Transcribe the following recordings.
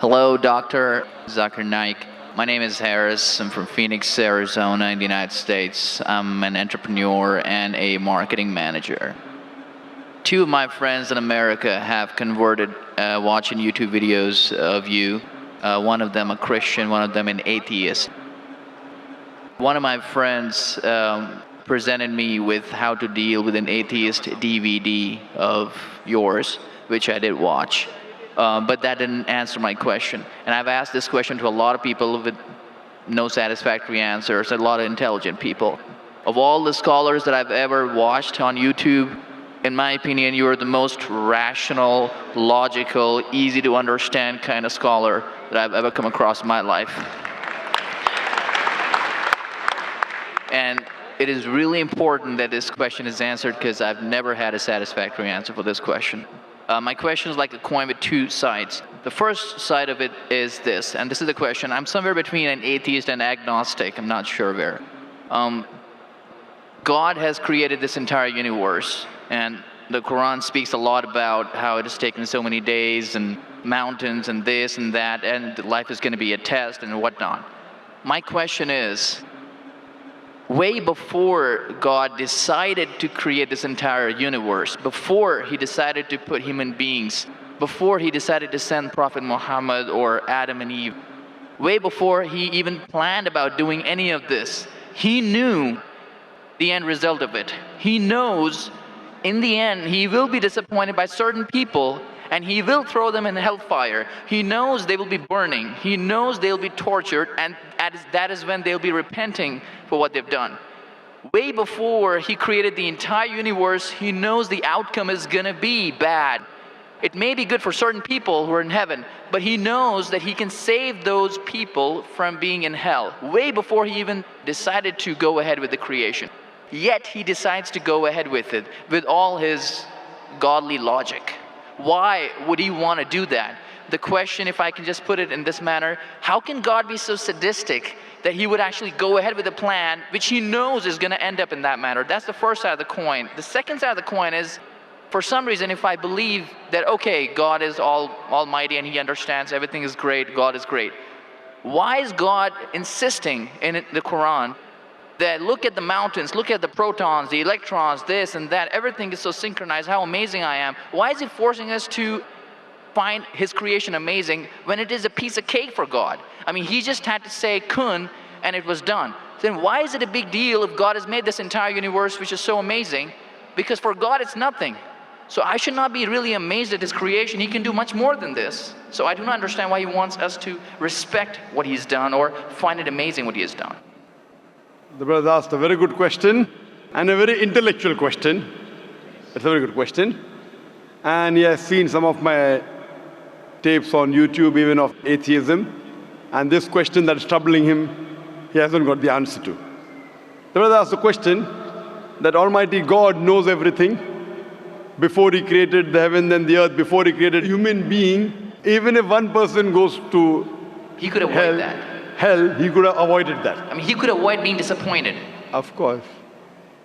Hello, Dr. Zakir Naik. My name is Harris. I'm from Phoenix, Arizona, in the United States. I'm an entrepreneur and a marketing manager. Two of my friends in America have converted watching YouTube videos of you. One of them a Christian, one of them an atheist. One of my friends presented me with how to deal with an atheist DVD of yours, which I did watch. But that didn't answer my question. And I've asked this question to a lot of people with no satisfactory answers, a lot of intelligent people. Of all the scholars that I've ever watched on YouTube, in my opinion, you are the most rational, logical, easy to understand kind of scholar that I've ever come across in my life. And it is really important that this question is answered because I've never had a satisfactory answer for this question. My question is like a coin with two sides. The first side of it is this, and this is the question. I'm somewhere between an atheist and agnostic. I'm not sure where. God has created this entire universe, and the Quran speaks a lot about how it has taken so many days and mountains and this and that, and life is going to be a test and whatnot. My question is, way before God decided to create this entire universe, before he decided to put human beings, before he decided to send Prophet Muhammad or Adam and Eve, way before he even planned about doing any of this, he knew the end result of it. He knows in the end he will be disappointed by certain people and he will throw them in hellfire. He knows they will be burning. He knows they'll be tortured, and that is when they'll be repenting for what they've done. Way before he created the entire universe, he knows the outcome is gonna be bad. It may be good for certain people who are in heaven, but he knows that he can save those people from being in hell, way before he even decided to go ahead with the creation. Yet he decides to go ahead with it, with all his godly logic. Why would he want to do that? The question, if I can just put it in this manner, how can God be so sadistic that he would actually go ahead with a plan which he knows is going to end up in that manner? That's the first side of the coin. The second side of the coin is, for some reason, if I believe that, okay, God is almighty and he understands everything is great, God is great, why is God insisting in the Quran that look at the mountains, look at the protons, the electrons, this and that, everything is so synchronized, how amazing I am? Why is he forcing us to find his creation amazing when it is a piece of cake for God? I mean, he just had to say kun and it was done. Then why is it a big deal if God has made this entire universe which is so amazing? Because for God it's nothing. So I should not be really amazed at his creation. He can do much more than this. So I do not understand why he wants us to respect what he's done or find it amazing what he has done. The brother asked a very good question and a very intellectual question. It's a very good question. And he has seen some of my tapes on YouTube, even of atheism. And this question that is troubling him, he hasn't got the answer to. The brother asked the question that Almighty God knows everything before he created the heaven and the earth, before he created human being. Even if one person goes to he could avoid that. Hell, he could have avoided that. I mean, he could avoid being disappointed. Of course.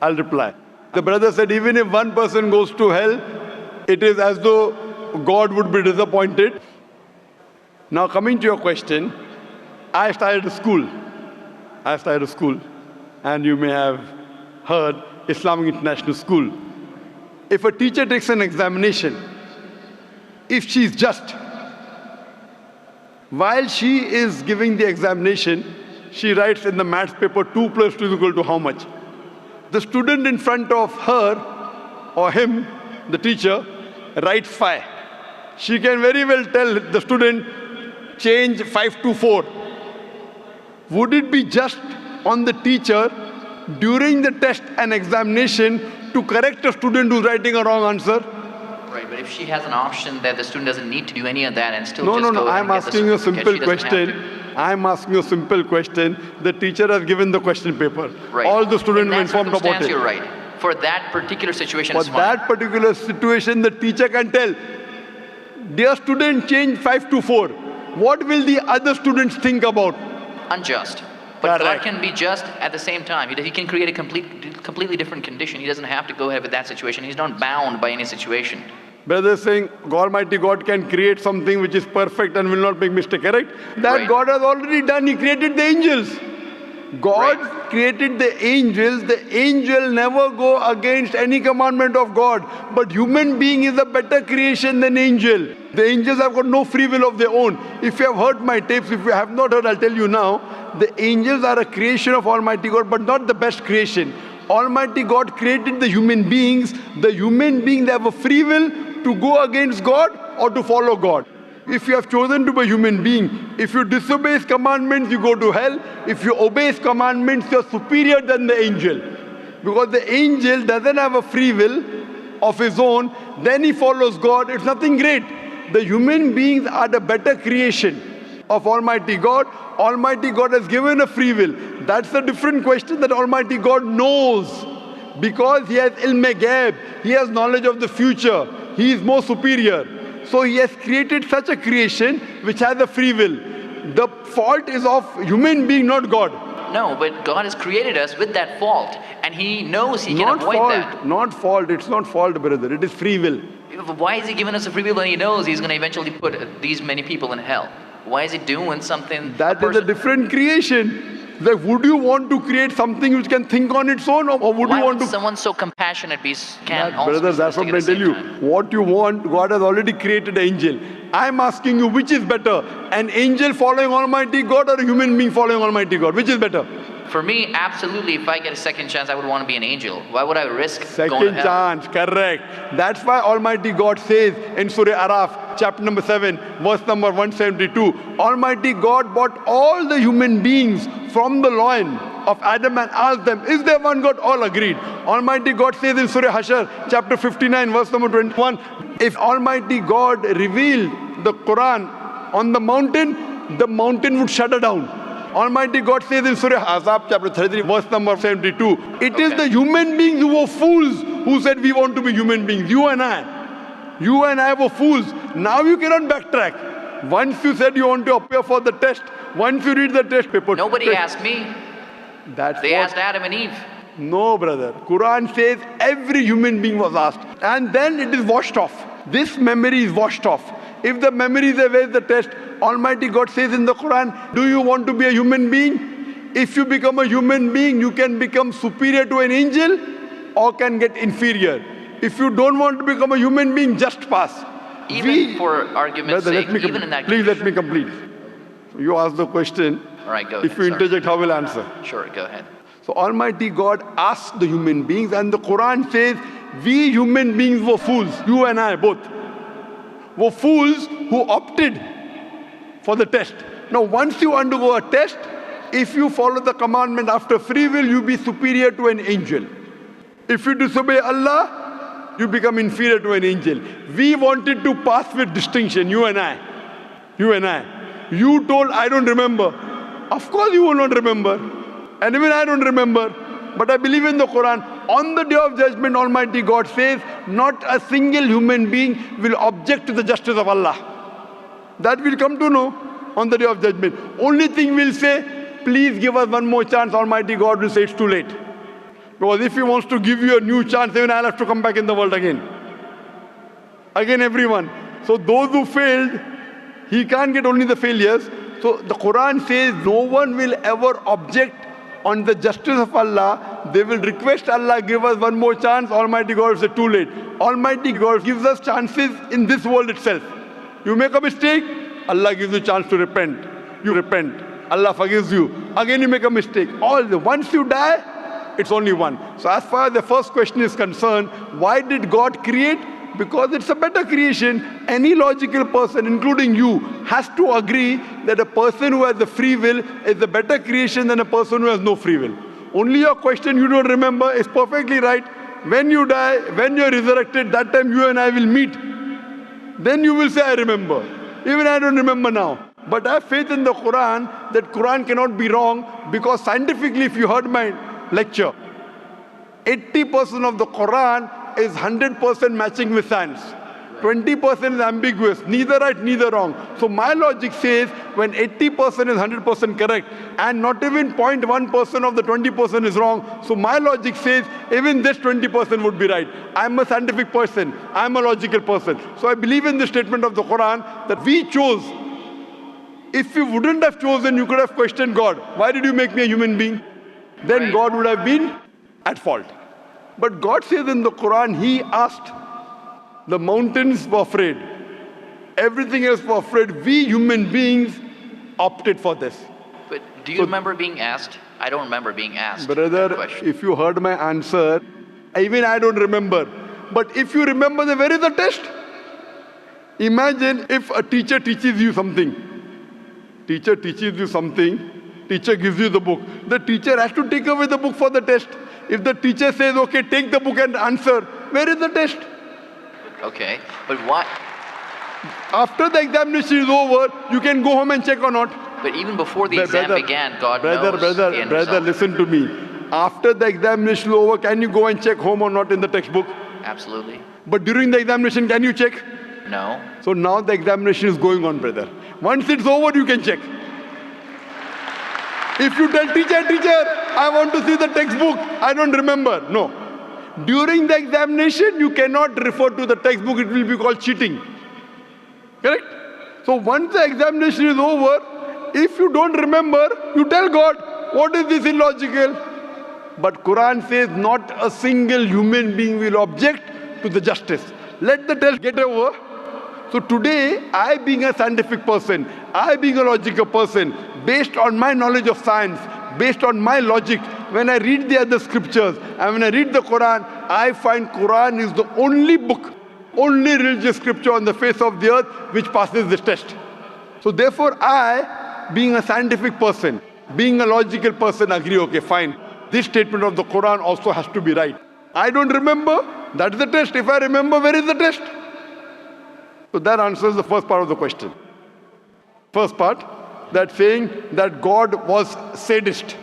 I'll reply. The brother said, even if one person goes to hell, it is as though God would be disappointed. Now coming to your question, I started a school. And you may have heard Islamic International School. If a teacher takes an examination, if she is just, while she is giving the examination, she writes in the maths paper 2 plus 2 is equal to how much? The student in front of her or him, the teacher, writes 5. She can very well tell the student, change 5 to 4. Would it be just on the teacher during the test and examination to correct a student who's writing a wrong answer? Right, but if she has an option that the student doesn't need to do any of that and still No, I'm asking you a simple question. I'm asking you a simple question. The teacher has given the question paper. Right. All the students were informed about it. You're right. For that particular situation, For that particular situation, the teacher can tell, dear student, change 5 to 4. What will the other students think about? Unjust. But God can be just at the same time. He can create a completely different condition. He doesn't have to go ahead with that situation. He's not bound by any situation. Brother saying Almighty God can create something which is perfect and will not make mistake, correct? That Right. God has already done. He created the angels. God Right. created the angels. The angel never go against any commandment of God. But human being is a better creation than angel. The angels have got no free will of their own. If you have heard my tapes, if you have not heard, I'll tell you now. The angels are a creation of Almighty God, but not the best creation. Almighty God created the human beings. The human beings have a free will to go against God or to follow God. If you have chosen to be a human being, if you disobey His commandments, you go to hell. If you obey His commandments, you're superior than the angel. Because the angel doesn't have a free will of his own, then he follows God. It's nothing great. The human beings are the better creation of Almighty God. Almighty God has given a free will. That's a different question that Almighty God knows. Because He has ilm ghaib, He has knowledge of the future. He is more superior. So He has created such a creation which has a free will. The fault is of human being, not God. No, but God has created us with that fault, and He knows He can Not avoid fault, that. not fault. It's not fault, brother. It is free will. Why is He giving us a free will when He knows He's going to eventually put these many people in hell? Why is He doing something? That is a different creation. Like, would you want to create something which can think on its own, or would Why you want would to? someone so compassionate can That, also brother, be that's what sadistic I at tell the you. same time? What you want, God has already created an angel. I'm asking you, which is better? An angel following Almighty God or a human being following Almighty God? Which is better? For me, absolutely, if I get a second chance, I would want to be an angel. Why would I risk going to Second hell? chance, correct. That's why Almighty God says in Surah Araf, chapter number 7, verse number 172, Almighty God brought all the human beings from the loin of Adam and asked them, is there one God? All agreed. Almighty God says in Surah Hashar, chapter 59, verse number 21, if Almighty God revealed the Quran on the mountain would shudder down. Almighty God says in Surah Azab, chapter 33, verse number 72, it is the human beings who were fools who said we want to be human beings. You and I were fools. Now you cannot backtrack. Once you said you want to appear for the test, once you read the test paper. Nobody asked me. That's They what, asked Adam and Eve. No, brother. Quran says every human being was asked. And then it is washed off. This memory is washed off. If the memory is away, the test, Almighty God says in the Quran, do you want to be a human being? If you become a human being, you can become superior to an angel or can get inferior. If you don't want to become a human being, just pass. Even for argument's Brother, sake, even in that please condition. let me complete. You ask the question. All right, go If ahead. you Sorry. interject, how will I answer? Sure, go ahead. So Almighty God asked the human beings, and the Quran says, we human beings were fools, you and I both, were fools who opted for the test. Now once you undergo a test, if you follow the commandment after free will, you be superior to an angel. If you disobey Allah, you become inferior to an angel. We wanted to pass with distinction, you and I. You told, I don't remember. Of course you will not remember. And even I don't remember. But I believe in the Quran. On the day of judgment, Almighty God says, not a single human being will object to the justice of Allah. That we'll come to know on the day of judgment. Only thing we'll say, please give us one more chance. Almighty God will say it's too late. Because if He wants to give you a new chance, even I'll have to come back in the world again. Again, everyone. So those who failed, He can't get only the failures. So the Quran says no one will ever object on the justice of Allah. They will request Allah, give us one more chance. Almighty God will say too late. Almighty God gives us chances in this world itself. You make a mistake, Allah gives you a chance to repent. You repent, Allah forgives you. Again you make a mistake. Once you die, it's only one. So as far as the first question is concerned, why did God create? Because it's a better creation. Any logical person, including you, has to agree that a person who has the free will is a better creation than a person who has no free will. Only your question you don't remember is perfectly right. When you die, when you're resurrected, that time you and I will meet. Then you will say, I remember. Even I don't remember now. But I have faith in the Quran that Quran cannot be wrong, because scientifically, if you heard my lecture, 80% of the Quran is 100% matching with science. 20% is ambiguous, neither right, neither wrong. So my logic says when 80% is 100% correct and not even 0.1% of the 20% is wrong, so my logic says even this 20% would be right. I'm a scientific person, I'm a logical person. So I believe in the statement of the Quran that we chose. If you wouldn't have chosen, you could have questioned God. Why did you make me a human being? Then God would have been at fault. But God says in the Quran, He asked, the mountains were afraid. Everything else was afraid. We human beings opted for this. But do you remember being asked? I don't remember being asked that Brother, question. if you heard my answer, even I don't remember. But if you remember, then where is the test? Imagine if a teacher teaches you something. Teacher teaches you something. Teacher gives you the book. The teacher has to take away the book for the test. If the teacher says, okay, take the book and answer, where is the test? Okay, but why? After the examination is over, you can go home and check or not. But even before the exam began, God knows the end Brother, result. listen to me. After the examination is over, can you go and check home or not in the textbook? Absolutely. But during the examination, can you check? No. So now the examination is going on, brother. Once it's over, you can check. If you tell teacher, I want to see the textbook, I don't remember. No. During the examination, you cannot refer to the textbook, it will be called cheating. Correct? So once the examination is over, if you don't remember, you tell God, what is this illogical? But Quran says not a single human being will object to the justice. Let the test get over. So today, I being a scientific person, I being a logical person, based on my knowledge of science, based on my logic, when I read the other scriptures and when I read the Quran, I find Quran is the only book, only religious scripture on the face of the earth which passes this test. So therefore I, being a scientific person, being a logical person, agree, okay, fine. This statement of the Quran also has to be right. I don't remember, that is the test. If I remember, where is the test? So that answers the first part of the question. First part, that saying that God was sadist.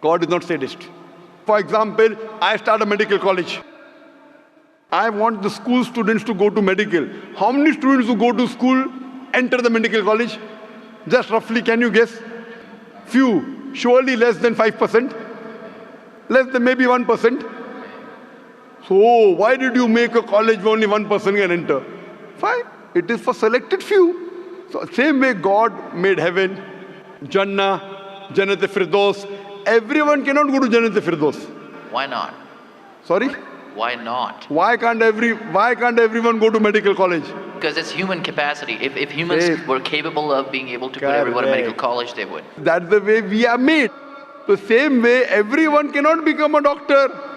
God is not sadist. For example, I start a medical college. I want the school students to go to medical. How many students who go to school enter the medical college? Just roughly, can you guess? Few. Surely less than 5%. Less than maybe 1%. So why did you make a college where only 1% can enter? Fine. It is for selected few. So same way God made heaven, Jannah, Jannat-e-Firdaus. Everyone cannot go to Jannat-e-Firdaus. Why not? Sorry? Why not? Why can't everyone go to medical college? Because it's human capacity. If humans were capable of being able to put everyone in medical college, they would. That's the way we are made. The same way everyone cannot become a doctor.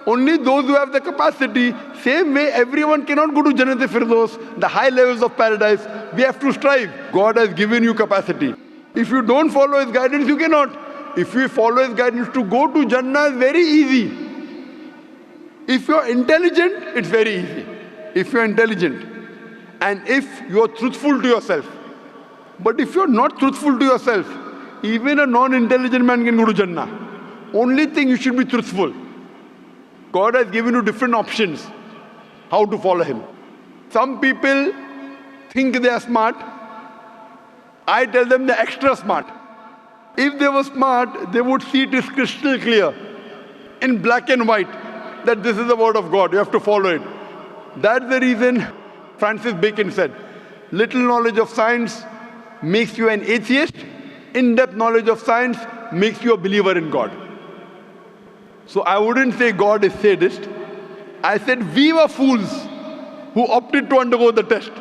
Only those who have the capacity. Same way everyone cannot go to Jannat-e-Firdaus, the high levels of paradise. We have to strive. God has given you capacity. If you don't follow His guidance, you cannot. If you follow His guidance to go to Jannah, is very easy. If you're intelligent, it's very easy. If you're intelligent and if you're truthful to yourself. But if you're not truthful to yourself, even a non-intelligent man can go to Jannah. Only thing, you should be truthful. God has given you different options how to follow Him. Some people think they are smart. I tell them they're extra smart. If they were smart, they would see it is crystal clear in black and white that this is the word of God. You have to follow it. That's the reason Francis Bacon said, little knowledge of science makes you an atheist. In-depth knowledge of science makes you a believer in God. So I wouldn't say God is sadist. I said we were fools who opted to undergo the test.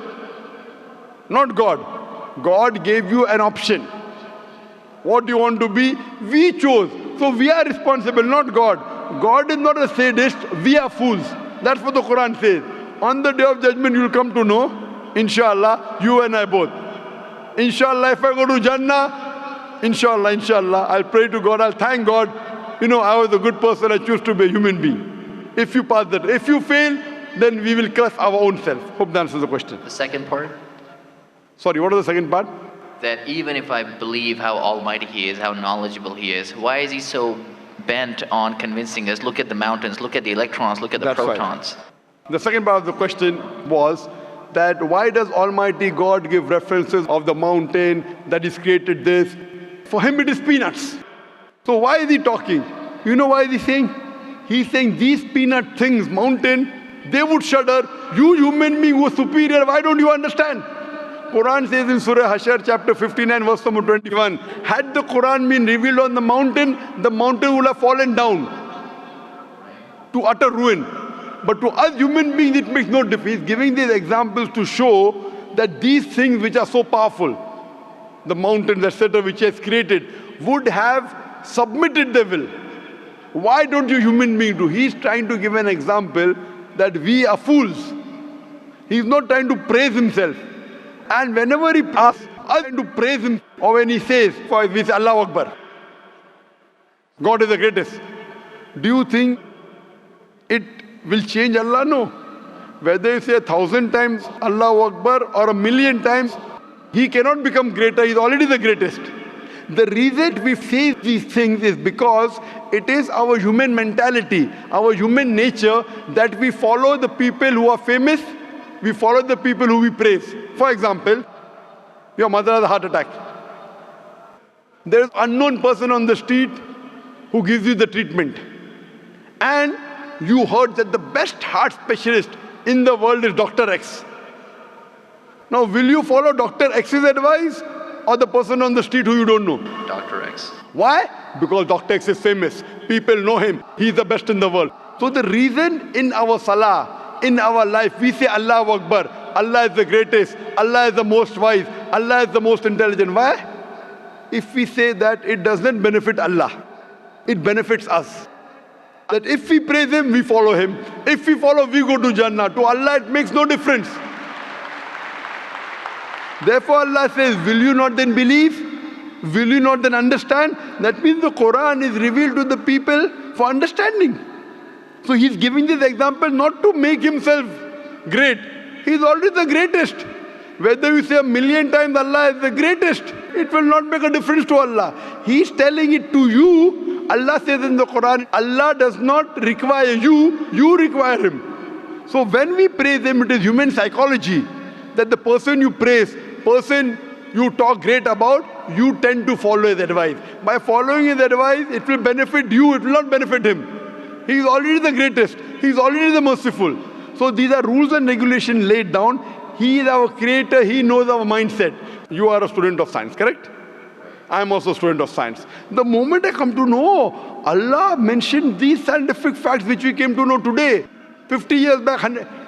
Not God. God gave you an option. What do you want to be? We chose. So we are responsible, not God. God is not a sadist. We are fools. That's what the Quran says. On the day of judgment, you will come to know, inshallah, you and I both. Inshallah, if I go to Jannah, inshallah, I'll pray to God, I'll thank God. You know, I was a good person, I choose to be a human being. If you pass that, if you fail, then we will curse our own self. Hope that answers the question. The second part? Sorry, what was the second part? That even if I believe how almighty He is, how knowledgeable He is, why is He so bent on convincing us, look at the mountains, look at the electrons, look at the protons? The second part of the question was that why does Almighty God give references of the mountain that He's created this? For Him it is peanuts. So why is He talking? You know why is He saying? He's saying these peanut things, mountain, they would shudder. You human being who are superior, why don't you understand? Quran says in Surah Hashar chapter 59 verse number 21, had the Quran been revealed on the mountain would have fallen down to utter ruin. But to us human beings it makes no difference. He's giving these examples to show that these things which are so powerful, the mountains etc. which He has created, would have submitted their will. Why don't you human beings do? He's trying to give an example that we are fools. He's not trying to praise Himself. And whenever He asks us to praise Him, or when He says, for we say Allahu Akbar, God is the greatest. Do you think it will change Allah? No. Whether you say 1,000 times Allahu Akbar or 1,000,000 times, He cannot become greater. He's already the greatest. The reason we say these things is because it is our human mentality, our human nature, that we follow the people who are famous, we follow the people who we praise. For example, your mother has a heart attack. There is an unknown person on the street who gives you the treatment. And you heard that the best heart specialist in the world is Dr. X. Now, will you follow Dr. X's advice or the person on the street who you don't know? Dr. X. Why? Because Dr. X is famous. People know him. He's the best in the world. So the reason in our salah, in our life, we say Allahu Akbar, Allah is the greatest, Allah is the most wise, Allah is the most intelligent. Why? If we say that, it doesn't benefit Allah. It benefits us. That if we praise Him, we follow Him. If we follow, we go to Jannah. To Allah, it makes no difference. Therefore, Allah says, will you not then believe? Will you not then understand? That means the Quran is revealed to the people for understanding. So He's giving this example not to make Himself great. He's already the greatest. Whether you say 1,000,000 times Allah is the greatest, it will not make a difference to Allah. He's telling it to you. Allah says in the Quran, Allah does not require you, you require Him. So when we praise Him, it is human psychology that the person you praise, person you talk great about, you tend to follow his advice. By following his advice, it will benefit you, it will not benefit him. He is already the greatest. He is already the merciful. So these are rules and regulations laid down. He is our creator. He knows our mindset. You are a student of science, correct? I am also a student of science. The moment I come to know, Allah mentioned these scientific facts which we came to know today, 50 years back,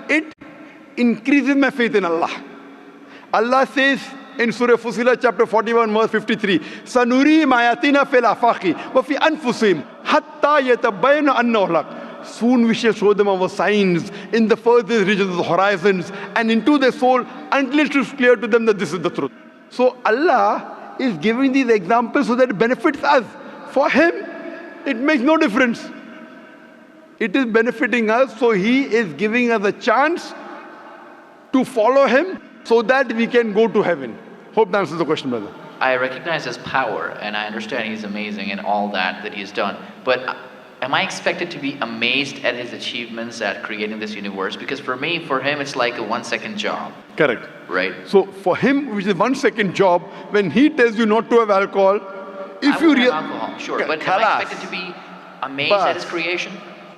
it increases my faith in Allah. Allah says in Surah Fussilat chapter 41 verse 53, Sanuri mayatina fil afaqi wa fi anfusihim hatta yatabayyana annahu al-haq. Soon we shall show them our signs in the furthest regions of the horizons and into their soul until it is clear to them that this is the truth. So Allah is giving these examples so that it benefits us. For Him, it makes no difference. It is benefiting us, so He is giving us a chance to follow Him so that we can go to heaven. Hope that answers the question, brother. I recognize His power, and I understand He's amazing in all that He's done. But am I expected to be amazed at His achievements at creating this universe? Because for Him, it's like a 1-second job. Correct. Right? So for Him, which is 1-second job, when He tells you not to have alcohol, if I you have alcohol, sure. But am I expected to be amazed at His creation?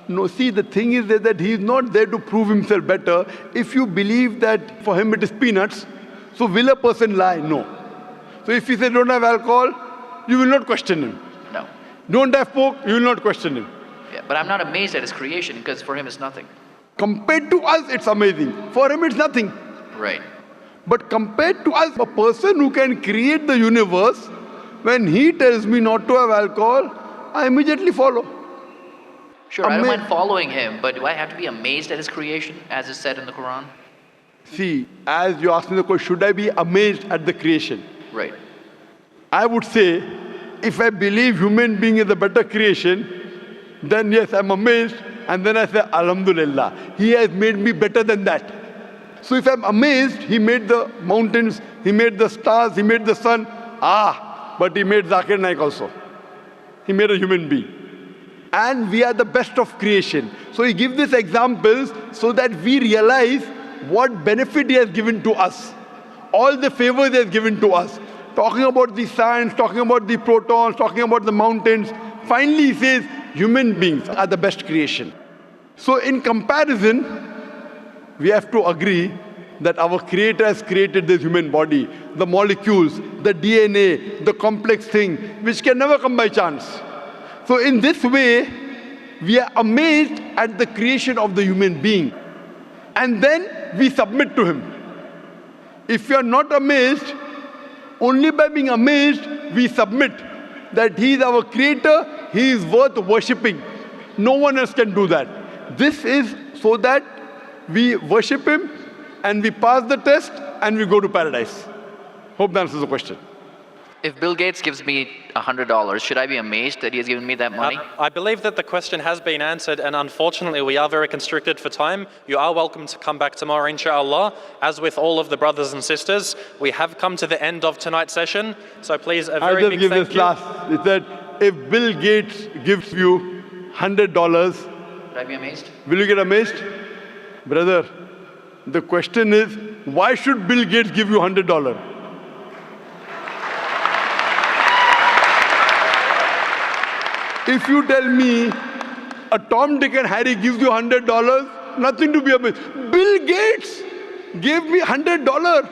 No, see, the thing is that He is not there to prove Himself better. If you believe that for Him it is peanuts, so will a person lie? No. So if He says don't have alcohol, you will not question Him. No. Don't have pork, you will not question Him. Yeah, but I'm not amazed at His creation because for Him it's nothing. Compared to us, it's amazing. For Him, it's nothing. Right. But compared to us, a person who can create the universe, when He tells me not to have alcohol, I immediately follow. Sure, I don't mind following Him, but do I have to be amazed at His creation, as is said in the Quran? See, as you asked me the question, should I be amazed at the creation? Right. I would say, if I believe human being is a better creation, then yes, I'm amazed, and then I say, Alhamdulillah, He has made me better than that. So if I'm amazed, He made the mountains, He made the stars, He made the sun, but He made Zakir Naik also. He made a human being. and we are the best of creation. So he gives these examples so that we realize what benefit he has given to us, all the favors he has given to us. Talking about the science, talking about the protons, talking about the mountains. Finally, he says human beings are the best creation. So in comparison, we have to agree that our Creator has created this human body, the molecules, the DNA, the complex thing, which can never come by chance. So in this way, we are amazed at the creation of the human being. And then we submit to him. If we are not amazed, only by being amazed, we submit that he is our Creator, he is worth worshipping. No one else can do that. This is so that we worship him and we pass the test and we go to paradise. Hope that answers the question. If Bill Gates gives me $100, should I be amazed that he has given me that money? I believe that the question has been answered, and unfortunately we are very constricted for time. You are welcome to come back tomorrow, inshallah. As with all of the brothers and sisters, we have come to the end of tonight's session, so please a very big thank you. Last. It said, if Bill Gates gives you $100, Should I be amazed? will you get amazed? Brother, the question is, why should Bill Gates give you $100? If you tell me a Tom, Dick and Harry gives you $100, nothing to be amazed. Bill Gates gave me $100.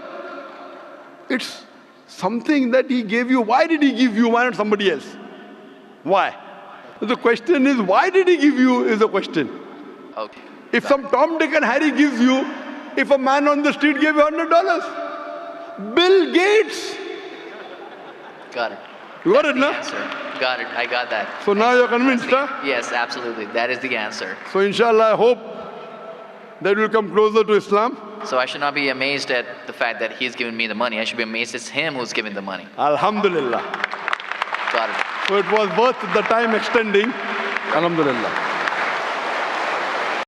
It's something that he gave you. Why did he give you? Why not somebody else? Why? The question is, why did he give you is the question. Okay. If some Tom, Dick and Harry gives you, if a man on the street gave you $100, Bill Gates. Got it. You got it, no? Answer. Got it. I got that. So now you're convinced, huh? Yes, absolutely. That is the answer. So inshallah, I hope that we'll come closer to Islam. So I should not be amazed at the fact that he's given me the money. I should be amazed it's him who's giving the money. Alhamdulillah. Got it. So it was worth the time extending. Alhamdulillah.